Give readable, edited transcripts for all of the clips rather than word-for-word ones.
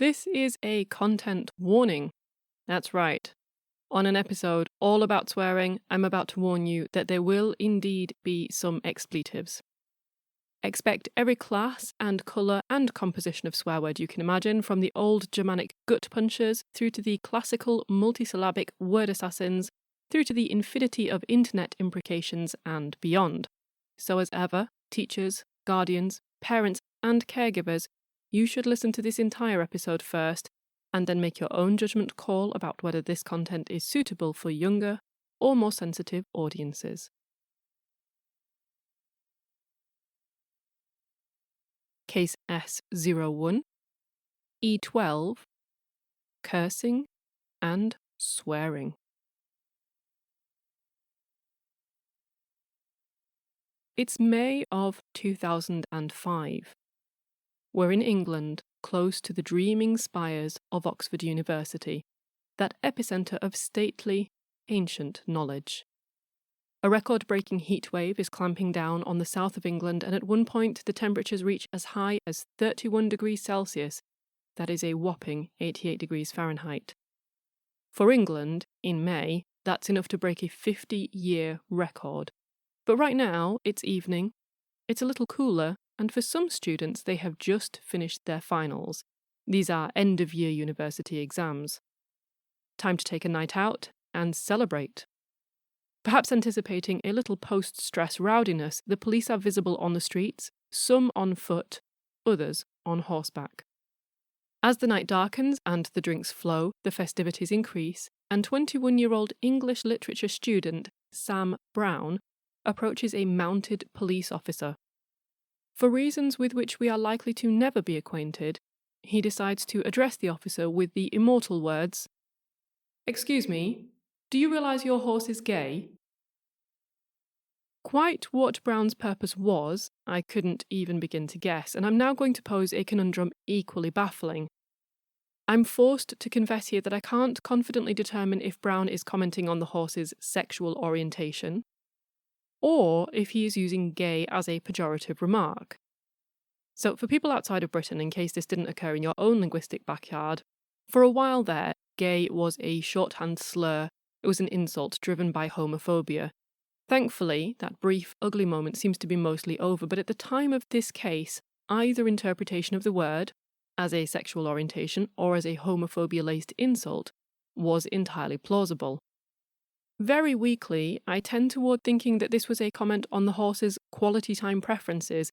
This is a content warning. That's right. On an episode all about swearing, I'm about to warn you that there will indeed be some expletives. Expect every class and colour and composition of swear word you can imagine, from the old Germanic gut punchers through to the classical multisyllabic word assassins, through to the infinity of internet imprecations and beyond. So as ever, teachers, guardians, parents and caregivers, you should listen to this entire episode first and then make your own judgment call about whether this content is suitable for younger or more sensitive audiences. Case S01E12, cursing and swearing. It's May of 2005. We're in England, close to the dreaming spires of Oxford University, that epicentre of stately, ancient knowledge. A record-breaking heatwave is clamping down on the south of England, and at one point the temperatures reach as high as 31 degrees Celsius. That is a whopping 88 degrees Fahrenheit. For England, in May, that's enough to break a 50-year record. But right now, it's evening, it's a little cooler, and for some students they have just finished their finals. These are end-of-year university exams. Time to take a night out and celebrate. Perhaps anticipating a little post-stress rowdiness, the police are visible on the streets, some on foot, others on horseback. As the night darkens and the drinks flow, the festivities increase, and 21-year-old English literature student Sam Brown approaches a mounted police officer. For reasons with which we are likely to never be acquainted, he decides to address the officer with the immortal words, "Excuse me, do you realise your horse is gay?" Quite what Brown's purpose was, I couldn't even begin to guess, and I'm now going to pose a conundrum equally baffling. I'm forced to confess here that I can't confidently determine if Brown is commenting on the horse's sexual orientation, or if he is using gay as a pejorative remark. So for people outside of Britain, in case this didn't occur in your own linguistic backyard, for a while there, gay was a shorthand slur. It was an insult driven by homophobia. Thankfully, that brief, ugly moment seems to be mostly over, but at the time of this case, either interpretation of the word, as a sexual orientation or as a homophobia-laced insult, was entirely plausible. Very weakly, I tend toward thinking that this was a comment on the horse's quality time preferences,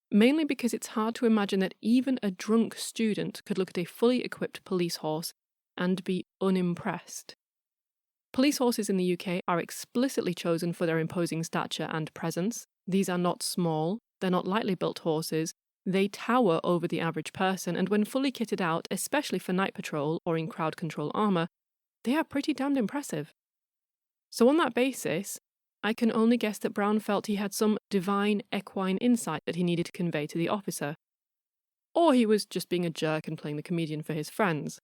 mainly because it's hard to imagine that even a drunk student could look at a fully equipped police horse and be unimpressed. Police horses in the UK are explicitly chosen for their imposing stature and presence. These are not small, they're not lightly built horses, they tower over the average person, and when fully kitted out, especially for night patrol or in crowd control armour, they are pretty damned impressive. So on that basis, I can only guess that Brown felt he had some divine equine insight that he needed to convey to the officer. Or he was just being a jerk and playing the comedian for his friends.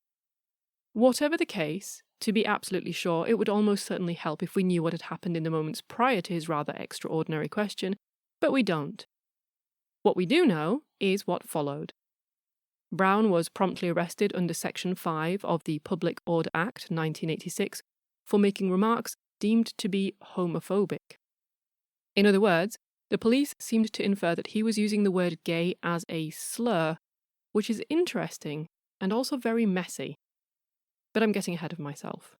Whatever the case, to be absolutely sure, it would almost certainly help if we knew what had happened in the moments prior to his rather extraordinary question, but we don't. What we do know is what followed. Brown was promptly arrested under Section 5 of the Public Order Act 1986 for making remarks deemed to be homophobic. In other words, the police seemed to infer that he was using the word gay as a slur, which is interesting and also very messy. But I'm getting ahead of myself.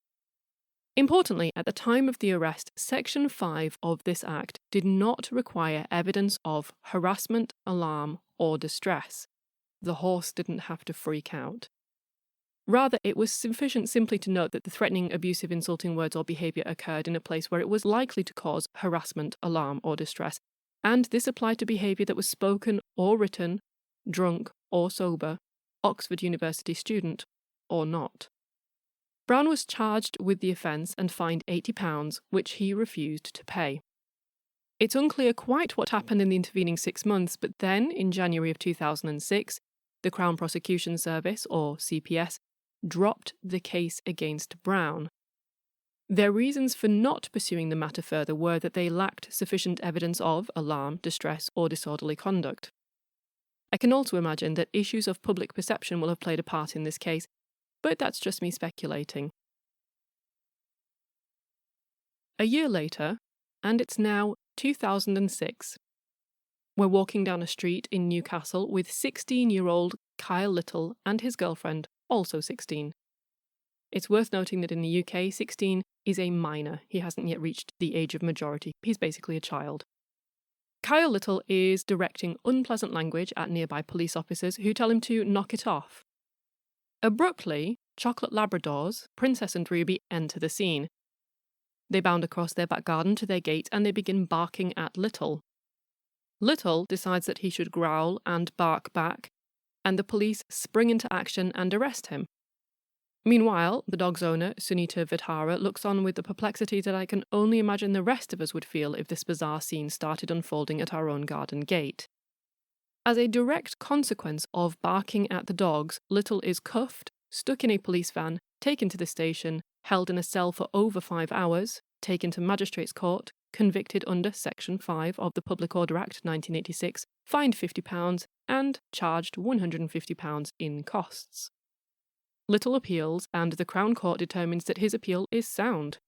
Importantly, at the time of the arrest, Section 5 of this Act did not require evidence of harassment, alarm, or distress. The horse didn't have to freak out. Rather, it was sufficient simply to note that the threatening, abusive, insulting words or behaviour occurred in a place where it was likely to cause harassment, alarm, or distress, and this applied to behaviour that was spoken or written, drunk or sober, Oxford University student or not. Brown was charged with the offence and fined £80, which he refused to pay. It's unclear quite what happened in the intervening 6 months, but then, in January of 2006, the Crown Prosecution Service, or CPS, dropped the case against Brown. Their reasons for not pursuing the matter further were that they lacked sufficient evidence of alarm, distress, or disorderly conduct. I can also imagine that issues of public perception will have played a part in this case, but that's just me speculating. A year later, and it's now 2006. We're walking down a street in Newcastle with 16-year-old Kyle Little and his girlfriend, also 16. It's worth noting that in the UK, 16 is a minor. He hasn't yet reached the age of majority. He's basically a child. Kyle Little is directing unpleasant language at nearby police officers who tell him to knock it off. Abruptly, chocolate Labradors, Princess and Ruby, enter the scene. They bound across their back garden to their gate and they begin barking at Little. Little decides that he should growl and bark back, and the police spring into action and arrest him. Meanwhile, the dog's owner, Sunita Vidhara, looks on with the perplexity that I can only imagine the rest of us would feel if this bizarre scene started unfolding at our own garden gate. As a direct consequence of barking at the dogs, Little is cuffed, stuck in a police van, taken to the station, held in a cell for over 5 hours, taken to magistrates' court, convicted under Section 5 of the Public Order Act 1986, fined £50 and charged £150 in costs. Little appeals and the Crown Court determines that his appeal is sound.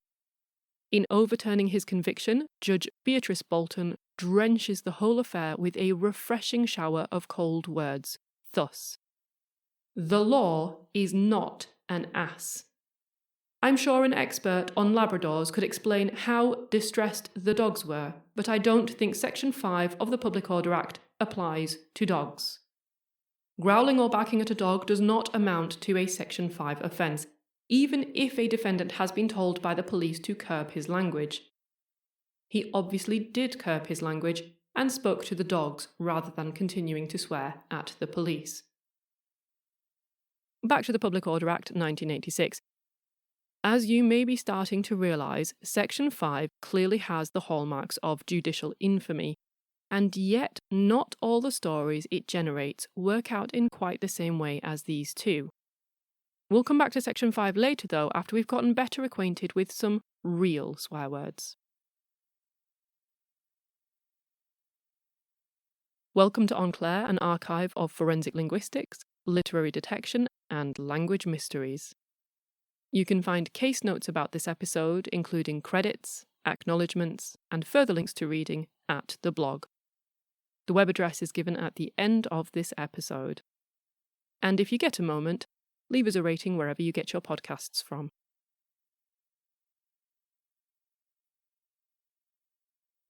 In overturning his conviction, Judge Beatrice Bolton drenches the whole affair with a refreshing shower of cold words, thus: "The law is not an ass. I'm sure an expert on Labradors could explain how distressed the dogs were, but I don't think Section 5 of the Public Order Act applies to dogs. Growling or barking at a dog does not amount to a Section 5 offence, even if a defendant has been told by the police to curb his language. He obviously did curb his language and spoke to the dogs rather than continuing to swear at the police." Back to the Public Order Act 1986. As you may be starting to realise, Section 5 clearly has the hallmarks of judicial infamy, and yet not all the stories it generates work out in quite the same way as these two. We'll come back to Section 5 later, though, after we've gotten better acquainted with some real swear words. Welcome to Enclair, an archive of forensic linguistics, literary detection, and language mysteries. You can find case notes about this episode, including credits, acknowledgements, and further links to reading at the blog. The web address is given at the end of this episode. And if you get a moment, leave us a rating wherever you get your podcasts from.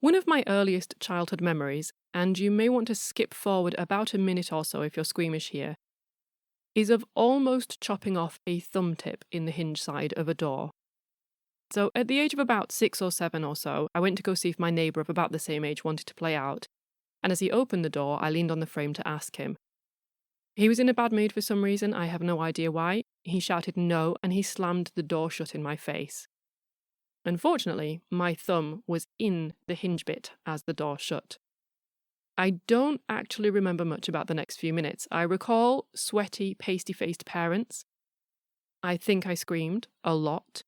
One of my earliest childhood memories, and you may want to skip forward about a minute or so if you're squeamish here, is of almost chopping off a thumb tip in the hinge side of a door. So at the age of about 6 or 7 or so, I went to go see if my neighbour of about the same age wanted to play out, and as he opened the door, I leaned on the frame to ask him. He was in a bad mood for some reason, I have no idea why. He shouted no, and he slammed the door shut in my face. Unfortunately, my thumb was in the hinge bit as the door shut. I don't actually remember much about the next few minutes. I recall sweaty, pasty-faced parents. I think I screamed a lot.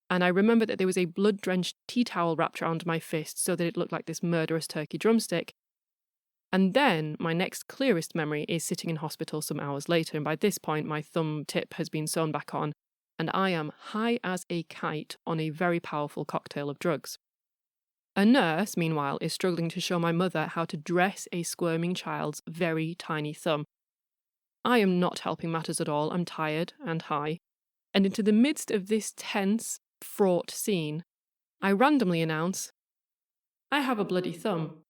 And I remember that there was a blood-drenched tea towel wrapped around my fist so that it looked like this murderous turkey drumstick. And then my next clearest memory is sitting in hospital some hours later, and by this point my thumb tip has been sewn back on, and I am high as a kite on a very powerful cocktail of drugs. A nurse, meanwhile, is struggling to show my mother how to dress a squirming child's very tiny thumb. I am not helping matters at all. I'm tired and high. And into the midst of this tense, fraught scene, I randomly announce, "I have a bloody thumb."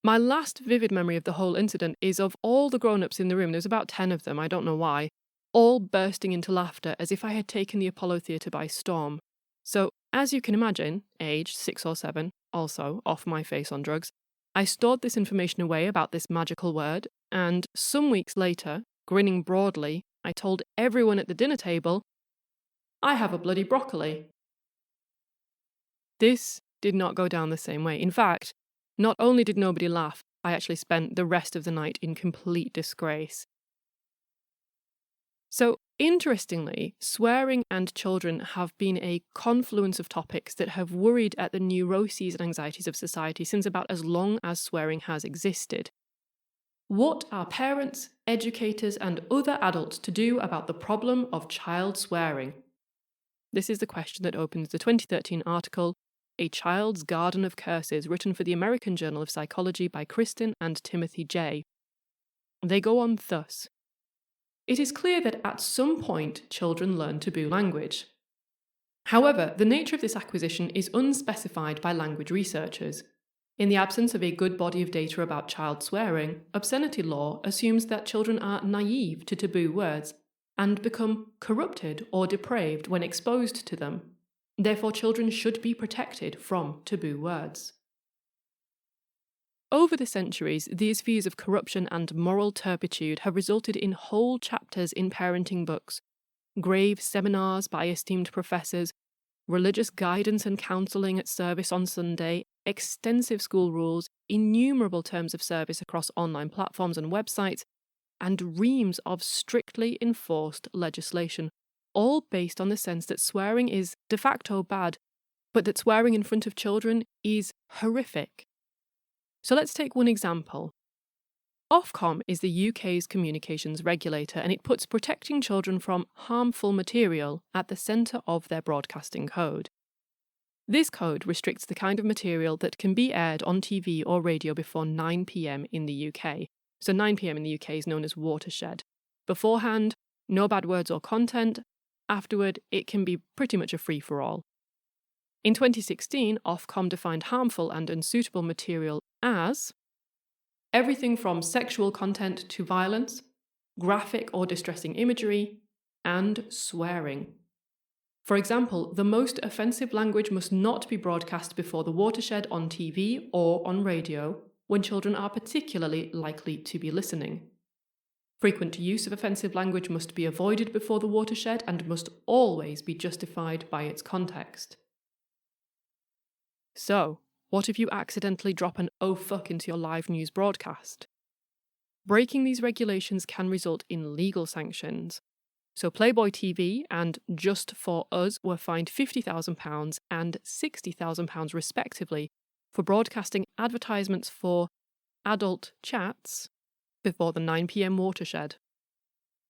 My last vivid memory of the whole incident is of all the grown-ups in the room, there's about 10 of them, I don't know why, all bursting into laughter as if I had taken the Apollo Theatre by storm. So, as you can imagine, aged 6 or 7, also off my face on drugs, I stored this information away about this magical word, and some weeks later, grinning broadly, I told everyone at the dinner table, "I have a bloody broccoli." This did not go down the same way. In fact, not only did nobody laugh, I actually spent the rest of the night in complete disgrace. So, interestingly, swearing and children have been a confluence of topics that have worried at the neuroses and anxieties of society since about as long as swearing has existed. What are parents, educators, and other adults to do about the problem of child swearing? This is the question that opens the 2013 article, A Child's Garden of Curses, written for the American Journal of Psychology by Kristen and Timothy J. They go on thus. It is clear that at some point children learn taboo language. However, the nature of this acquisition is unspecified by language researchers. In the absence of a good body of data about child swearing, obscenity law assumes that children are naive to taboo words and become corrupted or depraved when exposed to them. Therefore, children should be protected from taboo words. Over the centuries, these views of corruption and moral turpitude have resulted in whole chapters in parenting books, grave seminars by esteemed professors, religious guidance and counselling at service on Sunday, extensive school rules, innumerable terms of service across online platforms and websites, and reams of strictly enforced legislation, all based on the sense that swearing is de facto bad, but that swearing in front of children is horrific. So let's take one example. Ofcom is the UK's communications regulator, and it puts protecting children from harmful material at the centre of their broadcasting code. This code restricts the kind of material that can be aired on TV or radio before 9 p.m. in the UK. So 9 p.m. in the UK is known as watershed. Beforehand, no bad words or content. Afterward, it can be pretty much a free-for-all. In 2016, Ofcom defined harmful and unsuitable material as everything from sexual content to violence, graphic or distressing imagery, and swearing. For example, the most offensive language must not be broadcast before the watershed on TV or on radio when children are particularly likely to be listening. Frequent use of offensive language must be avoided before the watershed and must always be justified by its context. So, what if you accidentally drop an "oh fuck" into your live news broadcast? Breaking these regulations can result in legal sanctions. So Playboy TV and Just For Us were fined £50,000 and £60,000 respectively for broadcasting advertisements for adult chats before the 9 p.m. watershed.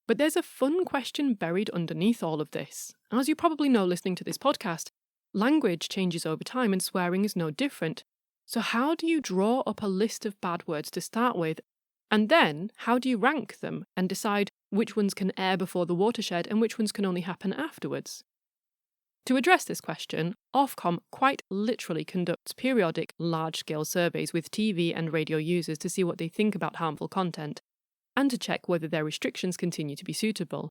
But there's a fun question buried underneath all of this. As you probably know listening to this podcast, language changes over time and swearing is no different. So how do you draw up a list of bad words to start with? And then how do you rank them and decide which ones can air before the watershed and which ones can only happen afterwards? To address this question, Ofcom quite literally conducts periodic large-scale surveys with TV and radio users to see what they think about harmful content and to check whether their restrictions continue to be suitable.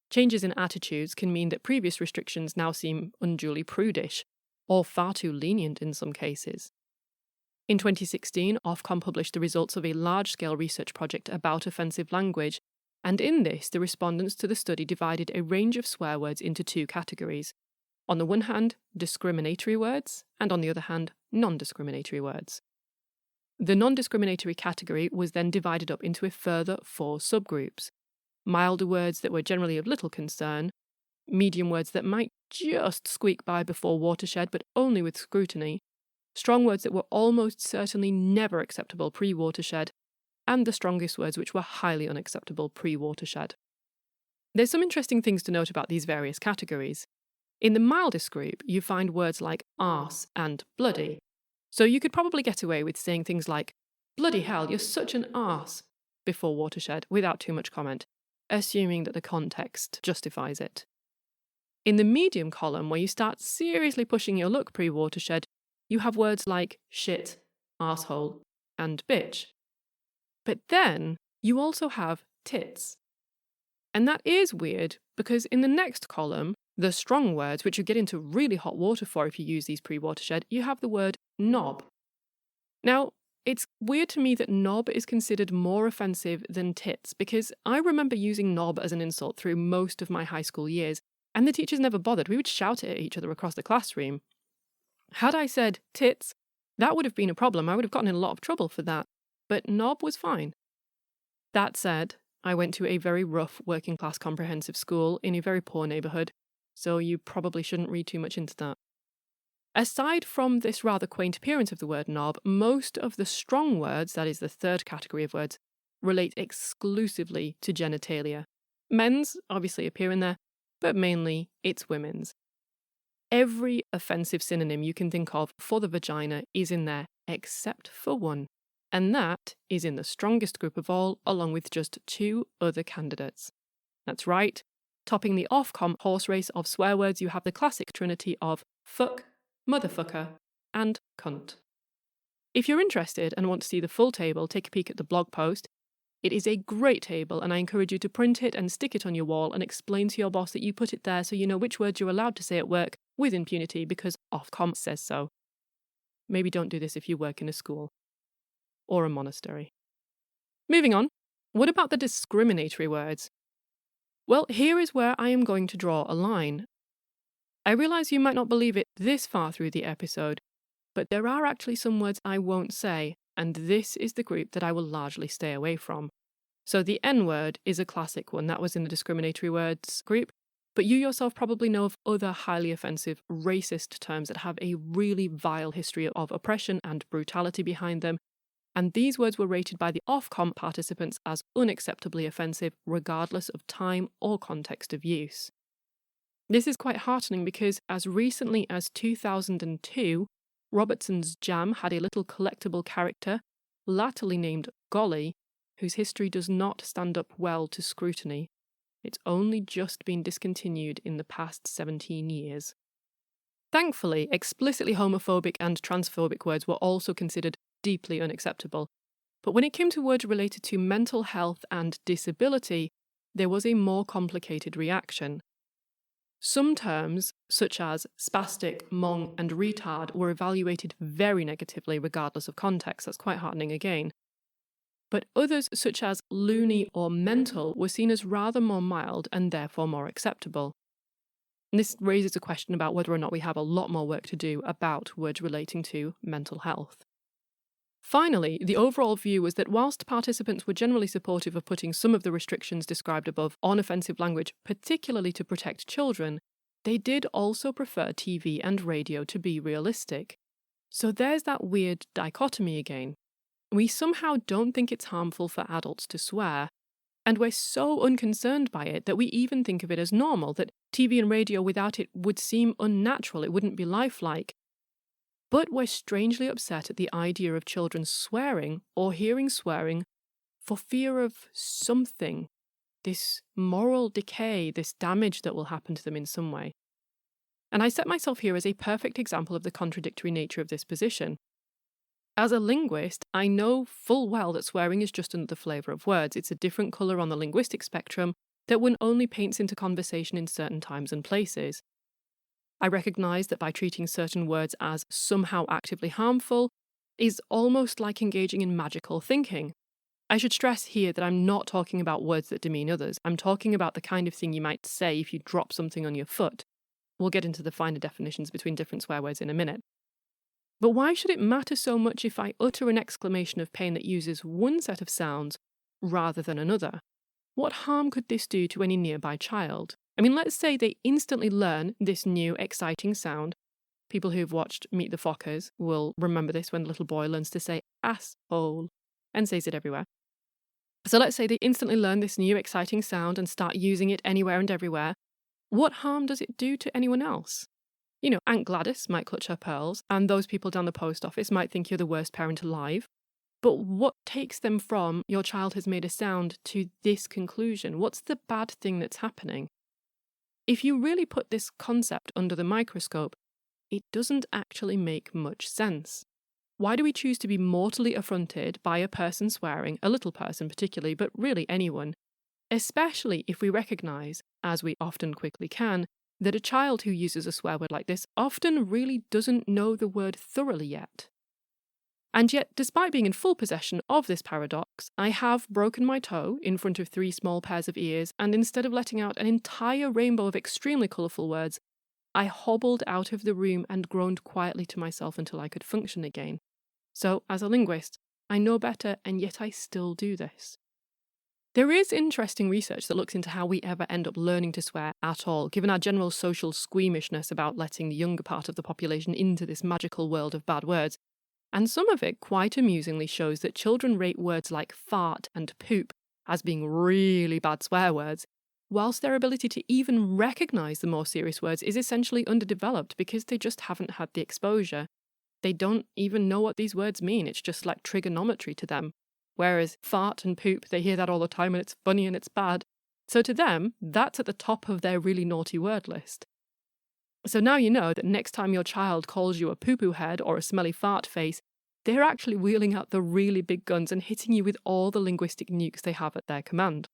Changes in attitudes can mean that previous restrictions now seem unduly prudish or far too lenient in some cases. In 2016, Ofcom published the results of a large-scale research project about offensive language, and in this, the respondents to the study divided a range of swear words into two categories. On the one hand, discriminatory words, and on the other hand, non-discriminatory words. The non-discriminatory category was then divided up into a further 4 subgroups. Milder words that were generally of little concern, medium words that might just squeak by before watershed but only with scrutiny, strong words that were almost certainly never acceptable pre-watershed, and the strongest words which were highly unacceptable pre-watershed. There's some interesting things to note about these various categories. In the mildest group, you find words like arse and bloody. So you could probably get away with saying things like, "Bloody hell, you're such an arse," before watershed without too much comment, assuming that the context justifies it. In the medium column, where you start seriously pushing your luck pre-watershed, you have words like shit, arsehole, and bitch. But then you also have tits. And that is weird because in the next column, the strong words, which you get into really hot water for if you use these pre-watershed, you have the word knob. Now, it's weird to me that knob is considered more offensive than tits because I remember using knob as an insult through most of my high school years, and the teachers never bothered. We would shout it at each other across the classroom. Had I said tits, that would have been a problem. I would have gotten in a lot of trouble for that. But knob was fine. That said, I went to a very rough working class comprehensive school in a very poor neighbourhood, so you probably shouldn't read too much into that. Aside from this rather quaint appearance of the word knob, most of the strong words, that is the third category of words, relate exclusively to genitalia. Men's obviously appear in there, but mainly it's women's. Every offensive synonym you can think of for the vagina is in there except for one, and that is in the strongest group of all, along with just 2 other candidates. That's right, topping the Ofcom horse race of swear words, you have the classic trinity of fuck, motherfucker, and cunt. If you're interested and want to see the full table, take a peek at the blog post. It is a great table, and I encourage you to print it and stick it on your wall and explain to your boss that you put it there so you know which words you're allowed to say at work with impunity because Ofcom says so. Maybe don't do this if you work in a school or a monastery. Moving on, what about the discriminatory words? Well, here is where I am going to draw a line. I realise you might not believe it this far through the episode, but there are actually some words I won't say, and this is the group that I will largely stay away from. So the N-word is a classic one, that was in the discriminatory words group, but you yourself probably know of other highly offensive, racist terms that have a really vile history of oppression and brutality behind them, and these words were rated by the Ofcom participants as unacceptably offensive regardless of time or context of use. This is quite heartening because as recently as 2002, Robertson's Jam had a little collectible character, latterly named Golly, whose history does not stand up well to scrutiny. It's only just been discontinued in the past 17 years. Thankfully, explicitly homophobic and transphobic words were also considered deeply unacceptable. But when it came to words related to mental health and disability, there was a more complicated reaction. Some terms, such as spastic, mong, and retard, were evaluated very negatively regardless of context. That's quite heartening again. But others, such as loony or mental, were seen as rather more mild and therefore more acceptable. And this raises a question about whether or not we have a lot more work to do about words relating to mental health. Finally, the overall view was that whilst participants were generally supportive of putting some of the restrictions described above on offensive language, particularly to protect children, they did also prefer TV and radio to be realistic. So there's that weird dichotomy again. We somehow don't think it's harmful for adults to swear, and we're so unconcerned by it that we even think of it as normal, that TV and radio without it would seem unnatural, it wouldn't be lifelike. But we're strangely upset at the idea of children swearing or hearing swearing for fear of something, this moral decay, this damage that will happen to them in some way. And I set myself here as a perfect example of the contradictory nature of this position. As a linguist, I know full well that swearing is just another flavour of words. It's a different colour on the linguistic spectrum that one only paints into conversation in certain times and places. I recognise that by treating certain words as somehow actively harmful is almost like engaging in magical thinking. I should stress here that I'm not talking about words that demean others. I'm talking about the kind of thing you might say if you drop something on your foot. We'll get into the finer definitions between different swear words in a minute. But why should it matter so much if I utter an exclamation of pain that uses one set of sounds rather than another? What harm could this do to any nearby child? I mean, let's say they instantly learn this new exciting sound. People who've watched Meet the Fockers will remember this when the little boy learns to say asshole and says it everywhere. So let's say they instantly learn this new exciting sound and start using it anywhere and everywhere. What harm does it do to anyone else? You know, Aunt Gladys might clutch her pearls, and those people down the post office might think you're the worst parent alive. But what takes them from your child has made a sound to this conclusion? What's the bad thing that's happening? If you really put this concept under the microscope, it doesn't actually make much sense. Why do we choose to be mortally affronted by a person swearing, a little person particularly, but really anyone, especially if we recognise, as we often quickly can, that a child who uses a swear word like this often really doesn't know the word thoroughly yet? And yet, despite being in full possession of this paradox, I have broken my toe in front of 3 small pairs of ears, and instead of letting out an entire rainbow of extremely colourful words, I hobbled out of the room and groaned quietly to myself until I could function again. So, as a linguist, I know better, and yet I still do this. There is interesting research that looks into how we ever end up learning to swear at all, given our general social squeamishness about letting the younger part of the population into this magical world of bad words. And some of it quite amusingly shows that children rate words like fart and poop as being really bad swear words, whilst their ability to even recognise the more serious words is essentially underdeveloped because they just haven't had the exposure. They don't even know what these words mean, it's just like trigonometry to them. Whereas fart and poop, they hear that all the time and it's funny and it's bad. So to them, that's at the top of their really naughty word list. So now you know that next time your child calls you a poo-poo head or a smelly fart face, they're actually wheeling out the really big guns and hitting you with all the linguistic nukes they have at their command.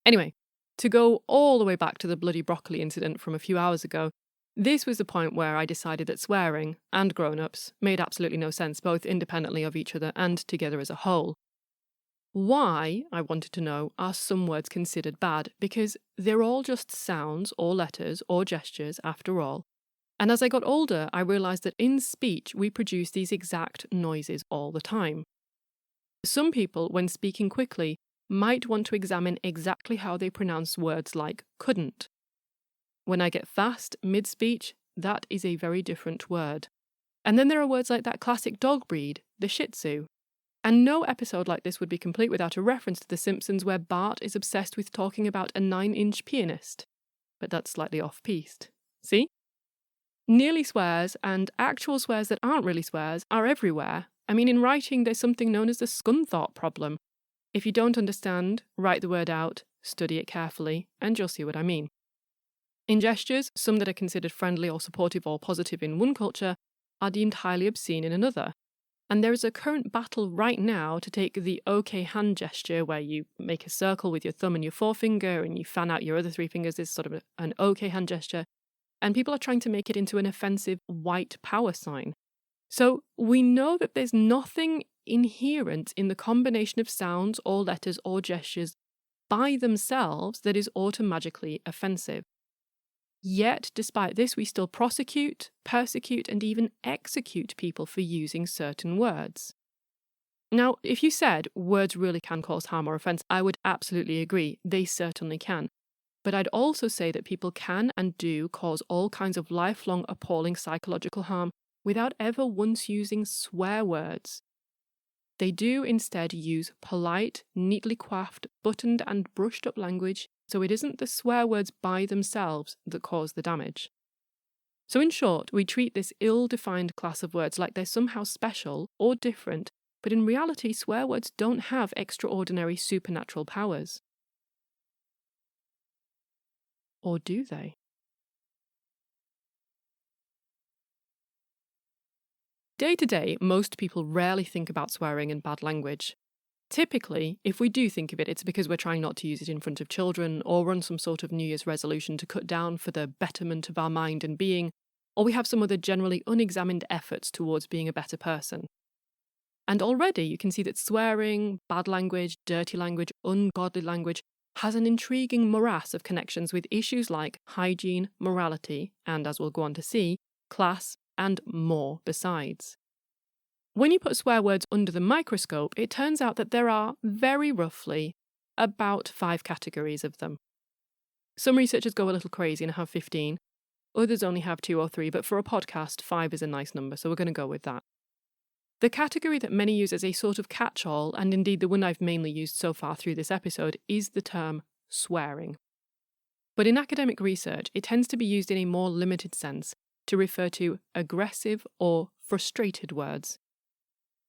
Anyway, to go all the way back to the bloody broccoli incident from a few hours ago, this was the point where I decided that swearing and grown-ups made absolutely no sense, both independently of each other and together as a whole. Why, I wanted to know, are some words considered bad? Because they're all just sounds or letters or gestures after all. And as I got older, I realised that in speech we produce these exact noises all the time. Some people, when speaking quickly, might want to examine exactly how they pronounce words like couldn't. When I get fast mid-speech, that is a very different word. And then there are words like that classic dog breed, the Shih Tzu. And no episode like this would be complete without a reference to The Simpsons where Bart is obsessed with talking about a 9-inch pianist. But that's slightly off-piste. See? Nearly swears and actual swears that aren't really swears are everywhere. I mean, in writing, there's something known as the Scunthorpe problem. If you don't understand, write the word out, study it carefully, and you'll see what I mean. In gestures, some that are considered friendly or supportive or positive in one culture are deemed highly obscene in another. And there is a current battle right now to take the OK hand gesture, where you make a circle with your thumb and your forefinger and you fan out your other 3 fingers, is sort of an OK hand gesture. And people are trying to make it into an offensive white power sign. So we know that there's nothing inherent in the combination of sounds or letters or gestures by themselves that is automatically offensive. Yet, despite this, we still prosecute, persecute, and even execute people for using certain words. Now, if you said words really can cause harm or offence, I would absolutely agree. They certainly can. But I'd also say that people can and do cause all kinds of lifelong appalling psychological harm without ever once using swear words. They do instead use polite, neatly coiffed, buttoned and brushed up language, so it isn't the swear words by themselves that cause the damage. So in short, we treat this ill-defined class of words like they're somehow special or different, but in reality swear words don't have extraordinary supernatural powers. Or do they? Day to day, most people rarely think about swearing and bad language. Typically, if we do think of it, it's because we're trying not to use it in front of children, or run some sort of New Year's resolution to cut down for the betterment of our mind and being, or we have some other generally unexamined efforts towards being a better person. And already you can see that swearing, bad language, dirty language, ungodly language has an intriguing morass of connections with issues like hygiene, morality, and, as we'll go on to see, class, and more besides. When you put swear words under the microscope, it turns out that there are, very roughly, about 5 categories of them. Some researchers go a little crazy and have 15, others only have 2 or 3, but for a podcast, 5 is a nice number, so we're going to go with that. The category that many use as a sort of catch-all, and indeed the one I've mainly used so far through this episode, is the term swearing. But in academic research, it tends to be used in a more limited sense to refer to aggressive or frustrated words.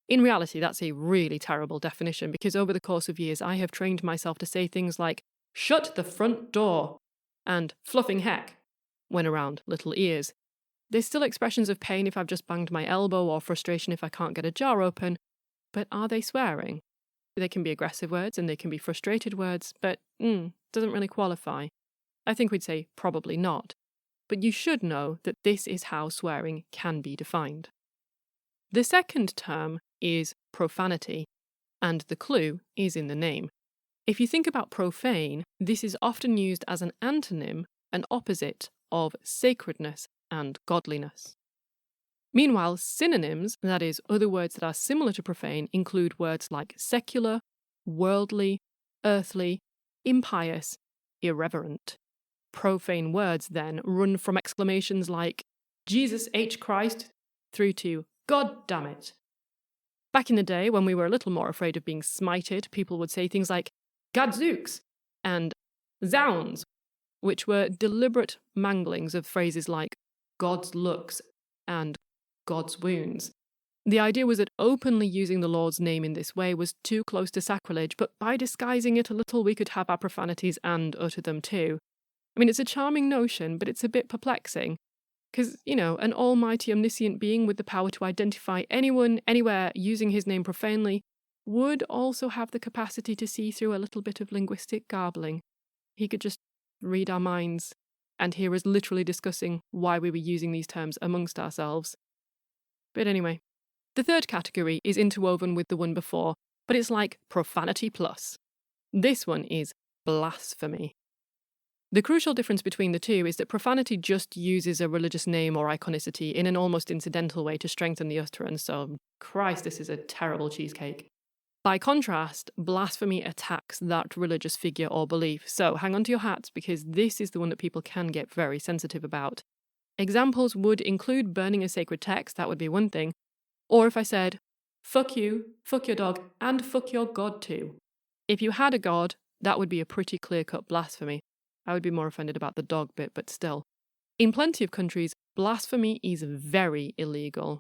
In reality, that's a really terrible definition because over the course of years, I have trained myself to say things like, "Shut the front door," and "fluffing heck," when around little ears. There's still expressions of pain if I've just banged my elbow or frustration if I can't get a jar open, but are they swearing? They can be aggressive words and they can be frustrated words, but doesn't really qualify. I think we'd say probably not. But you should know that this is how swearing can be defined. The second term is profanity, and the clue is in the name. If you think about profane, this is often used as an antonym, an opposite of sacredness and godliness. Meanwhile, synonyms, that is, other words that are similar to profane, include words like secular, worldly, earthly, impious, irreverent. Profane words then run from exclamations like, "Jesus H. Christ," through to, "God damn it," Back in the day, when we were a little more afraid of being smited, people would say things like gadzooks and zounds, which were deliberate manglings of phrases like God's looks and God's wounds. The idea was that openly using the Lord's name in this way was too close to sacrilege, but by disguising it a little, we could have our profanities and utter them too. I mean, it's a charming notion, but it's a bit perplexing. Because, an almighty omniscient being with the power to identify anyone, anywhere, using his name profanely, would also have the capacity to see through a little bit of linguistic garbling. He could just read our minds and hear us literally discussing why we were using these terms amongst ourselves. But anyway, the third category is interwoven with the one before, but it's like profanity plus. This one is blasphemy. The crucial difference between the two is that profanity just uses a religious name or iconicity in an almost incidental way to strengthen the utterance, so Christ, this is a terrible cheesecake. By contrast, blasphemy attacks that religious figure or belief, so hang on to your hats because this is the one that people can get very sensitive about. Examples would include burning a sacred text, that would be one thing, or if I said, fuck you, fuck your dog, and fuck your God too. If you had a God, that would be a pretty clear-cut blasphemy. I would be more offended about the dog bit, but still. In plenty of countries, blasphemy is very illegal.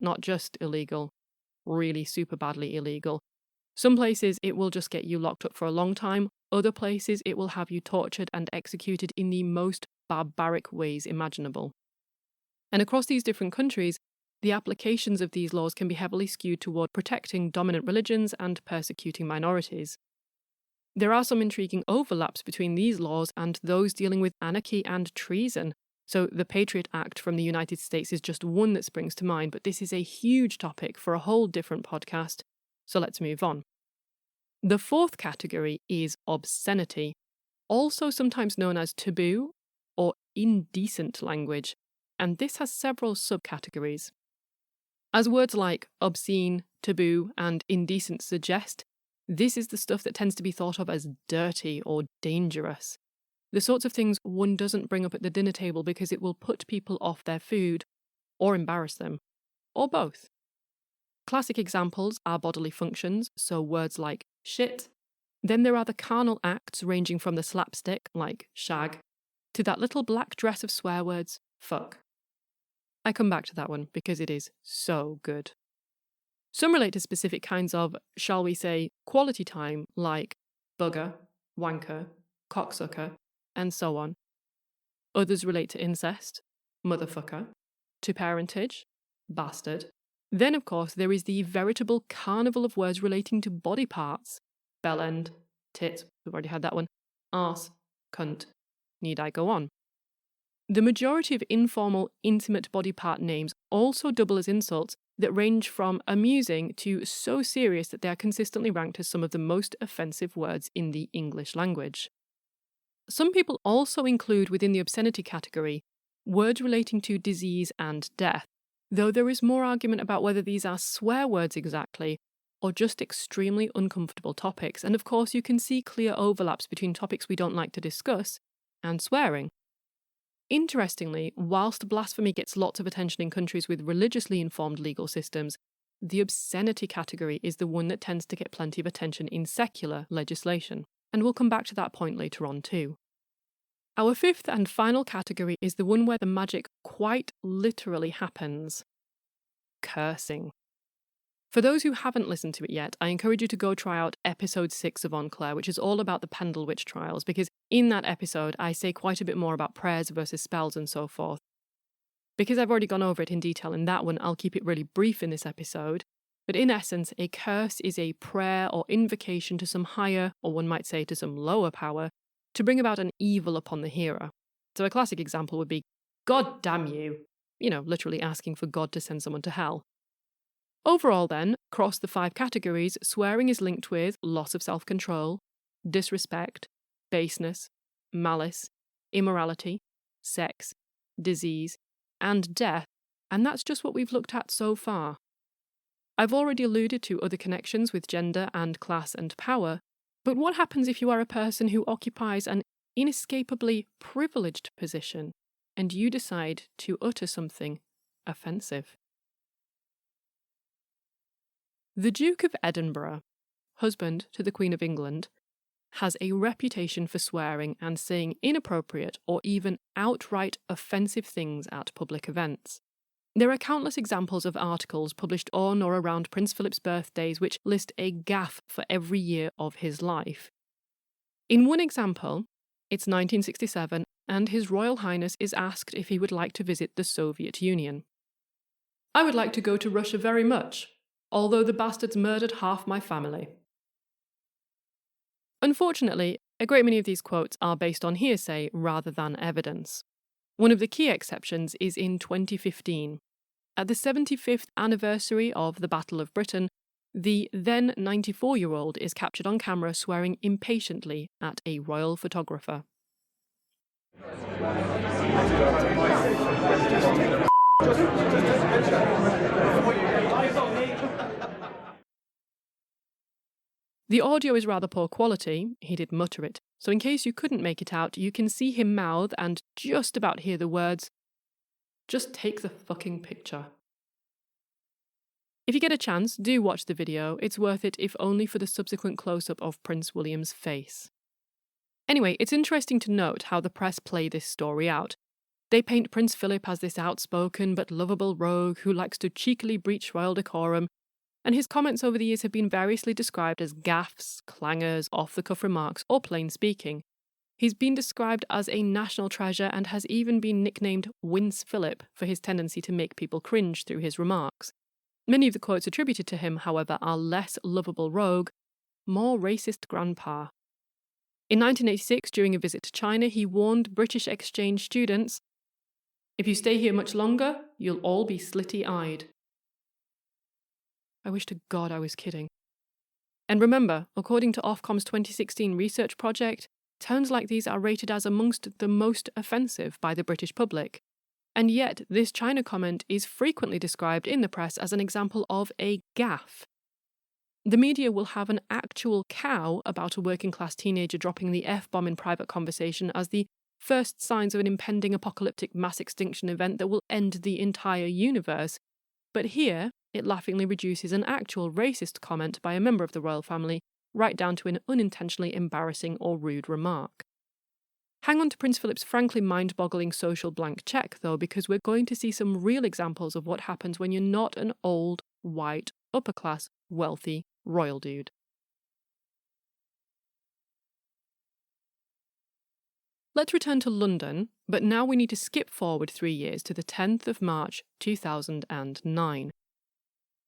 Not just illegal, really super badly illegal. Some places it will just get you locked up for a long time. Other places it will have you tortured and executed in the most barbaric ways imaginable. And across these different countries, the applications of these laws can be heavily skewed toward protecting dominant religions and persecuting minorities. There are some intriguing overlaps between these laws and those dealing with anarchy and treason. So the Patriot Act from the United States is just one that springs to mind, but this is a huge topic for a whole different podcast. So let's move on. The fourth category is obscenity, also sometimes known as taboo or indecent language, and this has several subcategories. As words like obscene, taboo, and indecent suggest, this is the stuff that tends to be thought of as dirty or dangerous. The sorts of things one doesn't bring up at the dinner table because it will put people off their food, or embarrass them, or both. Classic examples are bodily functions, so words like shit. Then there are the carnal acts ranging from the slapstick, like shag, to that little black dress of swear words, fuck. I come back to that one because it is so good. Some relate to specific kinds of, shall we say, quality time, like bugger, wanker, cocksucker, and so on. Others relate to incest, motherfucker, to parentage, bastard. Then, of course, there is the veritable carnival of words relating to body parts. Bellend, tit, we've already had that one, arse, cunt. Need I go on? The majority of informal, intimate body part names also double as insults that range from amusing to so serious that they are consistently ranked as some of the most offensive words in the English language. Some people also include within the obscenity category words relating to disease and death, though there is more argument about whether these are swear words exactly or just extremely uncomfortable topics. And of course, you can see clear overlaps between topics we don't like to discuss and swearing. Interestingly, whilst blasphemy gets lots of attention in countries with religiously informed legal systems, the obscenity category is the one that tends to get plenty of attention in secular legislation, and we'll come back to that point later on too. Our fifth and final category is the one where the magic quite literally happens: cursing. For those who haven't listened to it yet, I encourage you to go try out episode 6 of On Claire, which is all about the Pendle Witch trials, because in that episode I say quite a bit more about prayers versus spells and so forth. Because I've already gone over it in detail in that one, I'll keep it really brief in this episode. But in essence, a curse is a prayer or invocation to some higher, or one might say to some lower power, to bring about an evil upon the hearer. So a classic example would be, God damn you, literally asking for God to send someone to hell. Overall then, across the 5 categories, swearing is linked with loss of self-control, disrespect, baseness, malice, immorality, sex, disease, and death, and that's just what we've looked at so far. I've already alluded to other connections with gender and class and power, but what happens if you are a person who occupies an inescapably privileged position and you decide to utter something offensive? The Duke of Edinburgh, husband to the Queen of England, has a reputation for swearing and saying inappropriate or even outright offensive things at public events. There are countless examples of articles published on or around Prince Philip's birthdays which list a gaffe for every year of his life. In one example, it's 1967, and His Royal Highness is asked if he would like to visit the Soviet Union. "I would like to go to Russia very much, although the bastards murdered half my family." Unfortunately, a great many of these quotes are based on hearsay rather than evidence. One of the key exceptions is in 2015. At the 75th anniversary of the Battle of Britain, the then 94-year-old is captured on camera swearing impatiently at a royal photographer. The audio is rather poor quality, he did mutter it, so in case you couldn't make it out, you can see him mouth and just about hear the words, "Just take the fucking picture." If you get a chance, do watch the video. It's worth it if only for the subsequent close-up of Prince William's face. Anyway, it's interesting to note how the press play this story out. They paint Prince Philip as this outspoken but lovable rogue who likes to cheekily breach royal decorum, and his comments over the years have been variously described as gaffes, clangers, off-the-cuff remarks, or plain speaking. He's been described as a national treasure and has even been nicknamed Wince Philip for his tendency to make people cringe through his remarks. Many of the quotes attributed to him, however, are less lovable rogue, more racist grandpa. In 1986, during a visit to China, he warned British exchange students, "If you stay here much longer, you'll all be slitty-eyed." I wish to God I was kidding. And remember, according to Ofcom's 2016 research project, terms like these are rated as amongst the most offensive by the British public. And yet, this China comment is frequently described in the press as an example of a gaffe. The media will have an actual cow about a working-class teenager dropping the F-bomb in private conversation as the first signs of an impending apocalyptic mass extinction event that will end the entire universe. But here, it laughingly reduces an actual racist comment by a member of the royal family right down to an unintentionally embarrassing or rude remark. Hang on to Prince Philip's frankly mind-boggling social blank check, though, because we're going to see some real examples of what happens when you're not an old, white, upper-class, wealthy royal dude. Let's return to London, but now we need to skip forward 3 years to the 10th of March 2009.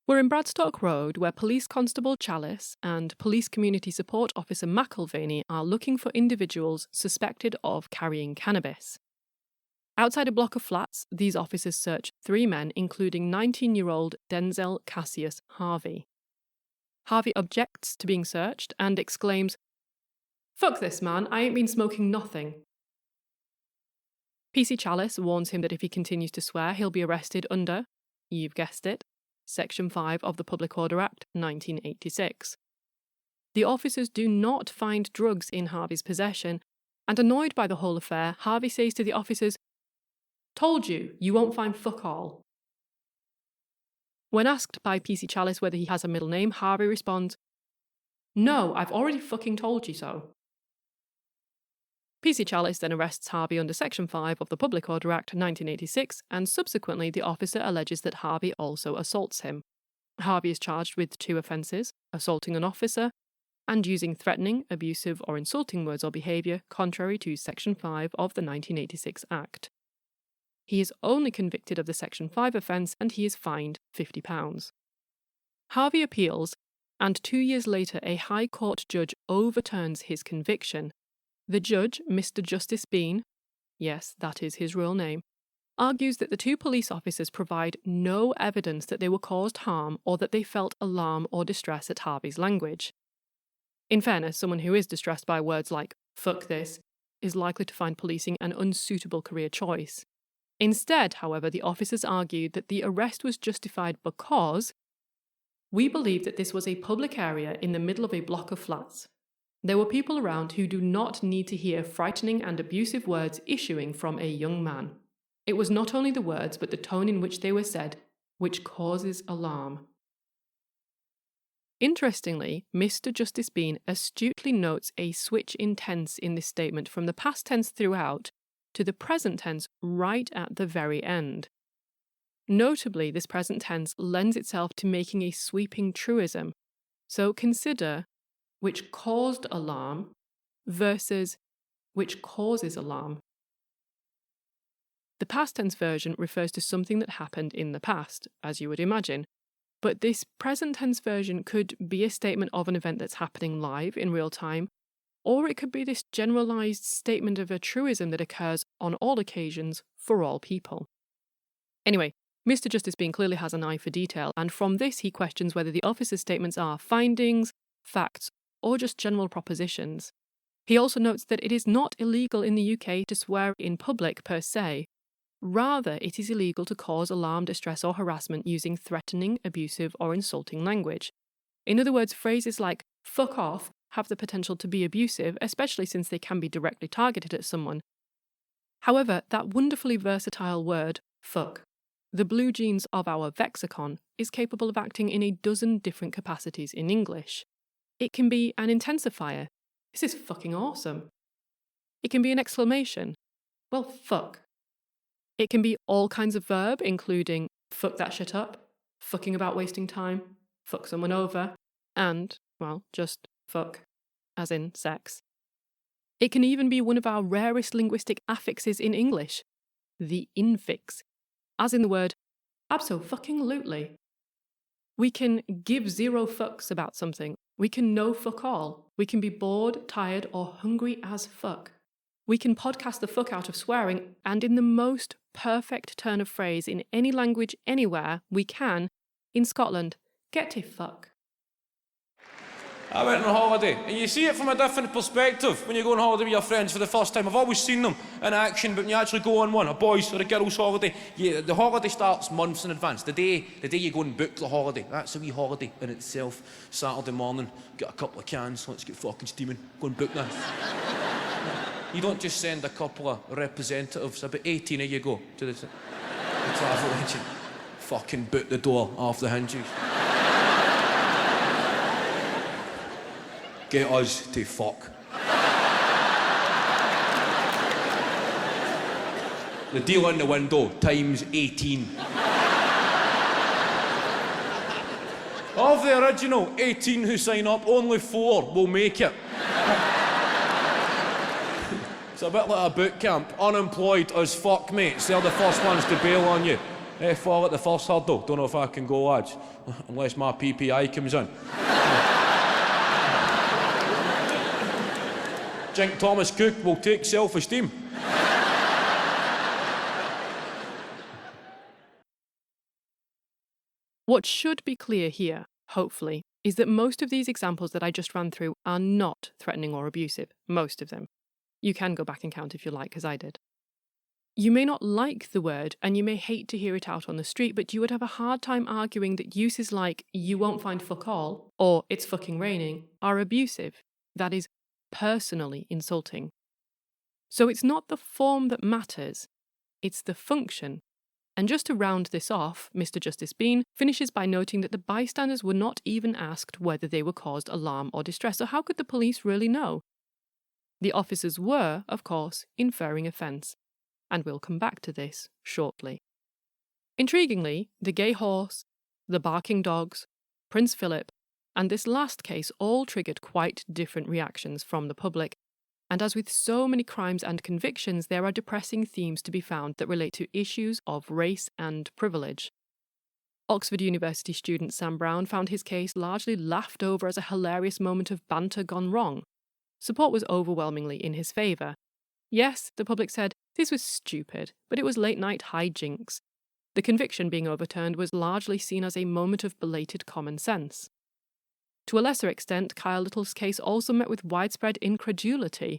We're in Bradstock Road, where Police Constable Chalice and Police Community Support Officer McIlvaney are looking for individuals suspected of carrying cannabis. Outside a block of flats, these officers search 3 men, including 19-year-old Denzel Cassius Harvey. Harvey objects to being searched and exclaims, "Fuck this, man, I ain't been smoking nothing." PC Chalice warns him that if he continues to swear, he'll be arrested under, you've guessed it, Section 5 of the Public Order Act 1986. The officers do not find drugs in Harvey's possession, and annoyed by the whole affair, Harvey says to the officers, "Told you, you won't find fuck all." When asked by PC Chalice whether he has a middle name, Harvey responds, "No, I've already fucking told you so." PC Chalice then arrests Harvey under Section 5 of the Public Order Act 1986, and subsequently the officer alleges that Harvey also assaults him. Harvey is charged with 2 offences, assaulting an officer and using threatening, abusive or insulting words or behaviour contrary to Section 5 of the 1986 Act. He is only convicted of the Section 5 offence and he is fined £50. Harvey appeals, and 2 years later a High Court judge overturns his conviction. The judge, Mr. Justice Bean, yes, that is his real name, argues that the 2 police officers provide no evidence that they were caused harm or that they felt alarm or distress at Harvey's language. In fairness, someone who is distressed by words like "fuck this" is likely to find policing an unsuitable career choice. Instead, however, the officers argued that the arrest was justified because "we believe that this was a public area in the middle of a block of flats. There were people around who do not need to hear frightening and abusive words issuing from a young man. It was not only the words but the tone in which they were said which causes alarm." Interestingly, Mr. Justice Bean astutely notes a switch in tense in this statement from the past tense throughout to the present tense right at the very end. Notably, this present tense lends itself to making a sweeping truism. So consider which caused alarm versus which causes alarm. The past tense version refers to something that happened in the past, as you would imagine, but this present tense version could be a statement of an event that's happening live in real time, or it could be this generalized statement of a truism that occurs on all occasions for all people. Anyway, Mr. Justice Bean clearly has an eye for detail, and from this he questions whether the officer's statements are findings, facts, or just general propositions. He also notes that it is not illegal in the UK to swear in public per se. Rather, it is illegal to cause alarm, distress, or harassment using threatening, abusive, or insulting language. In other words, phrases like fuck off have the potential to be abusive, especially since they can be directly targeted at someone. However, that wonderfully versatile word, fuck, the blue jeans of our vexicon, is capable of acting in a dozen different capacities in English. It can be an intensifier. This is fucking awesome. It can be an exclamation. Well, fuck. It can be all kinds of verb, including fuck that shit up, fucking about wasting time, fuck someone over, and, well, just fuck, as in sex. It can even be one of our rarest linguistic affixes in English, the infix, as in the word abso-fucking-lutely. We can give zero fucks about something. We can no fuck all. We can be bored, tired, or hungry as fuck. We can podcast the fuck out of swearing, and in the most perfect turn of phrase in any language anywhere, we can, in Scotland, get to fuck. I went on holiday, and you see it from a different perspective when you go on holiday with your friends for the first time. I've always seen them in action, but when you actually go on one, a boys' or a girls' holiday, the holiday starts months in advance. The day you go and book the holiday, that's a wee holiday in itself. Saturday morning, get a couple of cans, let's get fucking steaming, go and book that. You don't just send a couple of representatives, about 18 of you go to the travel agent. Fucking boot the door off the hinges. Get us to fuck. The deal in the window, times 18. Of the original 18 who sign up, only 4 will make it. It's a bit like a boot camp. Unemployed as fuck mates. They're the first ones to bail on you. Fall at the first hurdle. Don't know if I can go, lads. Unless my PPI comes in. Think Thomas Cook will take self-esteem. What should be clear here, hopefully, is that most of these examples that I just ran through are not threatening or abusive. Most of them. You can go back and count if you like, as I did. You may not like the word, and you may hate to hear it out on the street, but you would have a hard time arguing that uses like, you won't find fuck all, or it's fucking raining, are abusive. That is personally insulting. So it's not the form that matters, it's the function. And just to round this off, Mr. Justice Bean finishes by noting that the bystanders were not even asked whether they were caused alarm or distress, so how could the police really know? The officers were, of course, inferring offence, and we'll come back to this shortly. Intriguingly, the gay horse, the barking dogs, Prince Philip, and this last case all triggered quite different reactions from the public, and as with so many crimes and convictions, there are depressing themes to be found that relate to issues of race and privilege. Oxford University student Sam Brown found his case largely laughed over as a hilarious moment of banter gone wrong. Support was overwhelmingly in his favour. Yes, the public said, this was stupid, but it was late-night hijinks. The conviction being overturned was largely seen as a moment of belated common sense. To a lesser extent, Kyle Little's case also met with widespread incredulity.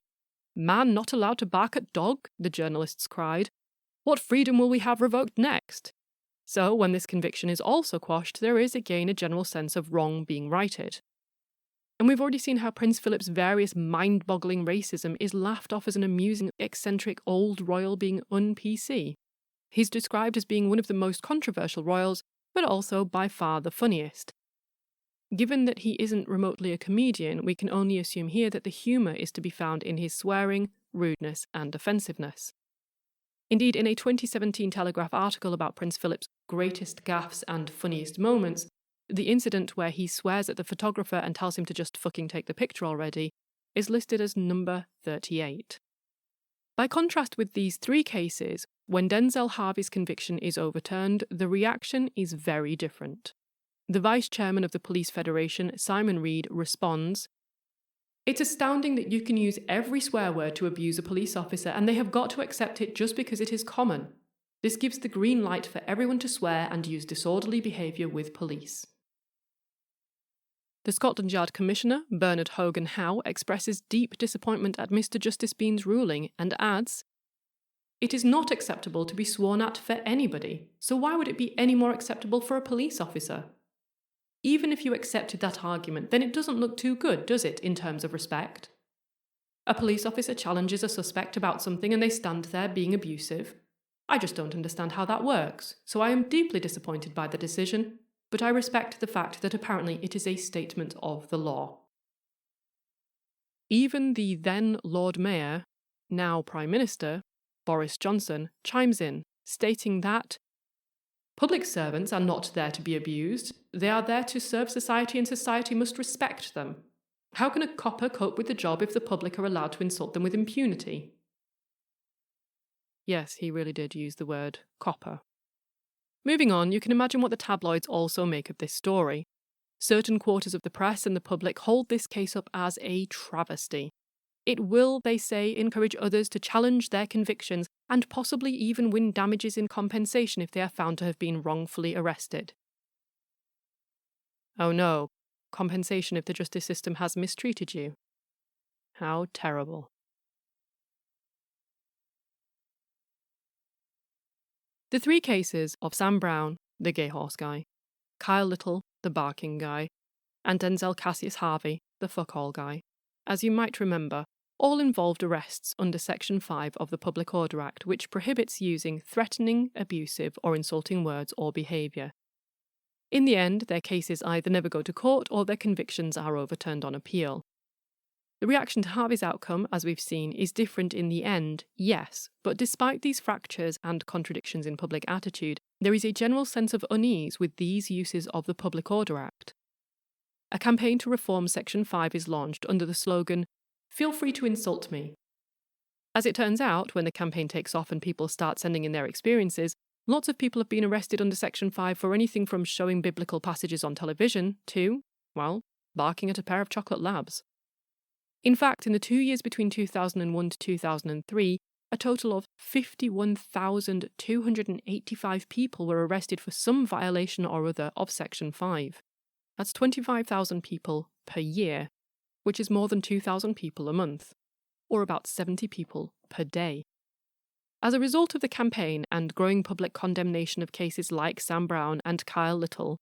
Man not allowed to bark at dog, the journalists cried. What freedom will we have revoked next? So, when this conviction is also quashed, there is again a general sense of wrong being righted. And we've already seen how Prince Philip's various mind-boggling racism is laughed off as an amusing, eccentric old royal being un-PC. He's described as being one of the most controversial royals, but also by far the funniest. Given that he isn't remotely a comedian, we can only assume here that the humour is to be found in his swearing, rudeness, and offensiveness. Indeed, in a 2017 Telegraph article about Prince Philip's greatest gaffes and funniest moments, the incident where he swears at the photographer and tells him to just fucking take the picture already is listed as number 38. By contrast with these three cases, when Denzel Harvey's conviction is overturned, the reaction is very different. The Vice Chairman of the Police Federation, Simon Reed, responds, "It's astounding that you can use every swear word to abuse a police officer, and they have got to accept it just because it is common. This gives the green light for everyone to swear and use disorderly behaviour with police." The Scotland Yard Commissioner, Bernard Hogan Howe, expresses deep disappointment at Mr Justice Bean's ruling and adds, "It is not acceptable to be sworn at for anybody, so why would it be any more acceptable for a police officer? Even if you accepted that argument, then it doesn't look too good, does it, in terms of respect? A police officer challenges a suspect about something and they stand there being abusive. I just don't understand how that works, so I am deeply disappointed by the decision, but I respect the fact that apparently it is a statement of the law." Even the then Lord Mayor, now Prime Minister, Boris Johnson, chimes in, stating that public servants are not there to be abused. They are there to serve society and society must respect them. How can a copper cope with the job if the public are allowed to insult them with impunity? Yes, he really did use the word copper. Moving on, you can imagine what the tabloids also make of this story. Certain quarters of the press and the public hold this case up as a travesty. It will, they say, encourage others to challenge their convictions and possibly even win damages in compensation if they are found to have been wrongfully arrested. Oh no, compensation if the justice system has mistreated you. How terrible. The three cases of Sam Brown, the gay horse guy, Kyle Little, the barking guy, and Denzel Cassius Harvey, the fuck-all guy, as you might remember, all involved arrests under Section 5 of the Public Order Act, which prohibits using threatening, abusive, or insulting words or behaviour. In the end, their cases either never go to court or their convictions are overturned on appeal. The reaction to Harvey's outcome, as we've seen, is different in the end, yes, but despite these fractures and contradictions in public attitude, there is a general sense of unease with these uses of the Public Order Act. A campaign to reform Section 5 is launched under the slogan, "Feel free to insult me." As it turns out, when the campaign takes off and people start sending in their experiences, lots of people have been arrested under Section 5 for anything from showing biblical passages on television to, well, barking at a pair of chocolate labs. In fact, in the 2 years between 2001 to 2003, a total of 51,285 people were arrested for some violation or other of Section 5. That's 25,000 people per year, which is more than 2,000 people a month, or about 70 people per day. As a result of the campaign and growing public condemnation of cases like Sam Brown and Kyle Little,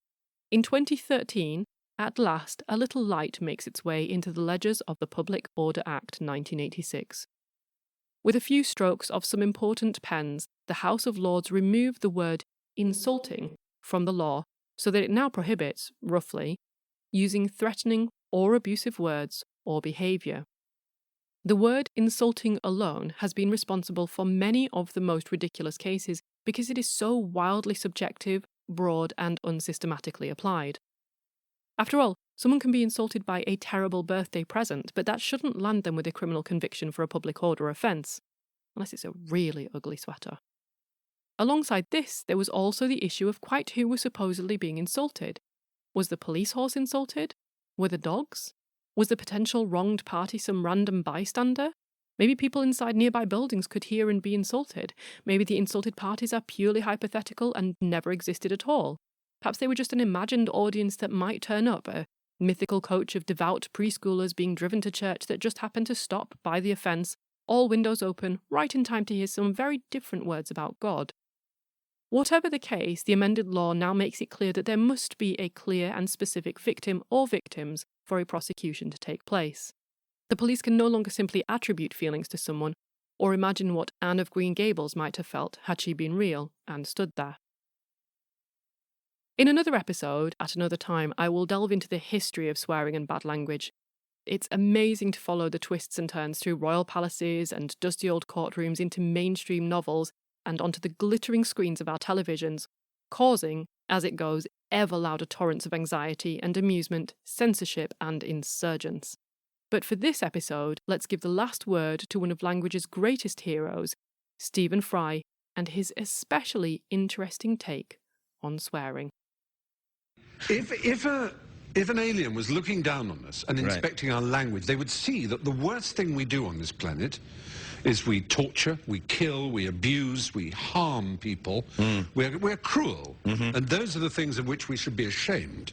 in 2013, at last a little light makes its way into the ledgers of the Public Order Act 1986. With a few strokes of some important pens, the House of Lords removed the word insulting from the law so that it now prohibits, roughly, using threatening or abusive words or behaviour. The word insulting alone has been responsible for many of the most ridiculous cases because it is so wildly subjective, broad, and unsystematically applied. After all, someone can be insulted by a terrible birthday present, but that shouldn't land them with a criminal conviction for a public order offence, unless it's a really ugly sweater. Alongside this, there was also the issue of quite who was supposedly being insulted. Was the police horse insulted? Were the dogs? Was the potential wronged party some random bystander? Maybe people inside nearby buildings could hear and be insulted. Maybe the insulted parties are purely hypothetical and never existed at all. Perhaps they were just an imagined audience that might turn up, a mythical coach of devout preschoolers being driven to church that just happened to stop by the offence, all windows open, right in time to hear some very different words about God. Whatever the case, the amended law now makes it clear that there must be a clear and specific victim or victims for a prosecution to take place. The police can no longer simply attribute feelings to someone or imagine what Anne of Green Gables might have felt had she been real and stood there. In another episode, at another time, I will delve into the history of swearing and bad language. It's amazing to follow the twists and turns through royal palaces and dusty old courtrooms into mainstream novels and onto the glittering screens of our televisions, causing, as it goes, ever louder torrents of anxiety and amusement, censorship and insurgence. But for this episode, let's give the last word to one of language's greatest heroes, Stephen Fry, and his especially interesting take on swearing. If an alien was looking down on us and inspecting our language, they would see that the worst thing we do on this planet is we torture, we kill, we abuse, we harm people. We're cruel. And those are the things of which we should be ashamed.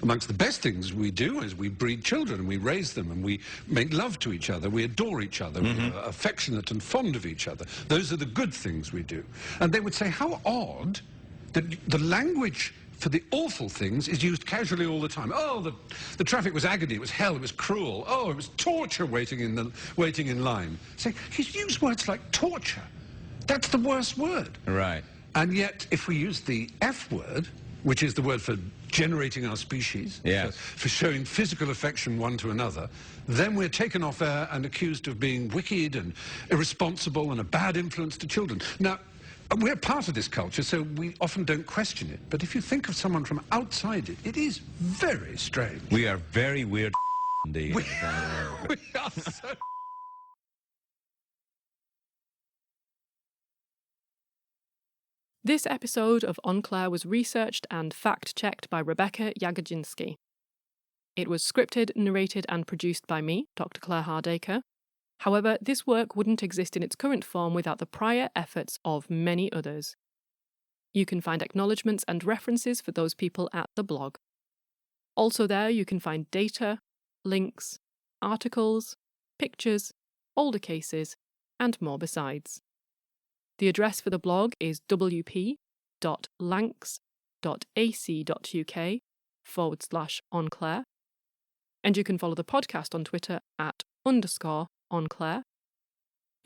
Amongst the best things we do is we breed children and we raise them and we make love to each other, we adore each other, we're affectionate and fond of each other. Those are the good things we do. And they would say, how odd that the language for the awful things is used casually all the time. Oh, the traffic was agony, it was hell, it was cruel. Oh, it was torture waiting in line. So he's used words like torture. That's the worst word. Right. And yet, if we use the F word, which is the word for generating our species, for showing physical affection one to another, then we're taken off air and accused of being wicked and irresponsible and a bad influence to children. Now, we're part of this culture, so we often don't question it. But if you think of someone from outside it, it is very strange. We are very weird indeed. We are so... This episode of On Claire was researched and fact-checked by Rebecca Jagodzinski. It was scripted, narrated and produced by me, Dr. Claire Hardacre. However, this work wouldn't exist in its current form without the prior efforts of many others. You can find acknowledgements and references for those people at the blog. Also there you can find data, links, articles, pictures, older cases, and more besides. The address for the blog is wp.lancs.ac.uk/onclair, and you can follow the podcast on Twitter at _onclair.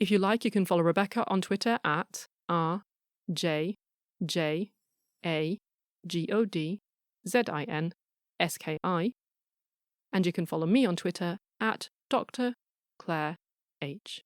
If you like, you can follow Rebecca on Twitter at RJJAGODZINSKI, and you can follow me on Twitter at Dr. Claire H.